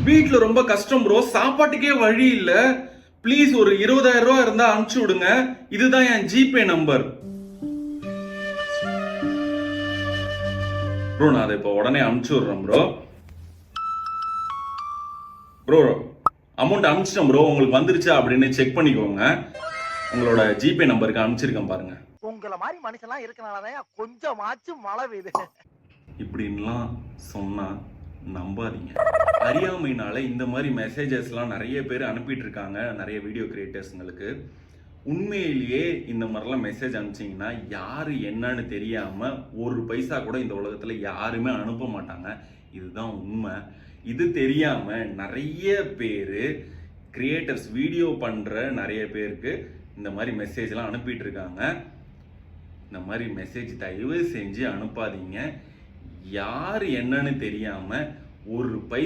வீட்டுல ரொம்ப கஷ்டம் ப்ரோ, சாப்பாட்டுக்கே வழி இல்ல. ப்ளீஸ் ஒரு 20,000 ரூபாய் இருந்தா அனுப்பிச்சு விடுங்க. இதுதான் என் ஜிபே நம்பர். ப்ரோ நான் அதை இப்போ உடனே அனுப்பிச்சு விடுறேன் ப்ரோ. ப்ரோ அமௌண்ட் அனுப்பிச்சிட்டேன் ப்ரோ, உங்களுக்கு வந்துருச்சா அப்படின்னு செக் பண்ணிக்கோங்க. உங்களோட ஜிபே நம்பருக்கு அனுப்பிச்சிருக்கேன் பாருங்க. உங்கள மாதிரி மனுஷன்லாம் இருக்கனாலதான் கொஞ்சமாச்சும் மழை பெய்யுது. இப்படின்லாம் சொன்னா நம்பாதீங்க. அறியாமைனால இந்த மாதிரி மெசேஜஸ்லாம் நிறைய பேர் அனுப்பிட்டு இருக்காங்க, நிறைய வீடியோ கிரியேட்டர்ஸ்ங்களுக்கு. உண்மையிலேயே இந்த மாதிரிலாம் மெசேஜ் அனுப்பிச்சிங்கன்னா யாரு என்னன்னு தெரியாம ஒரு பைசா கூட இந்த உலகத்துல யாருமே அனுப்ப மாட்டாங்க. இதுதான் உண்மை. இது தெரியாம நிறைய பேர் கிரியேட்டர்ஸ் வீடியோ பண்ற நிறைய பேருக்கு இந்த மாதிரி மெசேஜ்லாம் அனுப்பிட்டு இருக்காங்க. இந்த மாதிரி மெசேஜ் தயவு செஞ்சு அனுப்பாதீங்க. யார் என்னன்னு தெரியாம ஒரு பைசா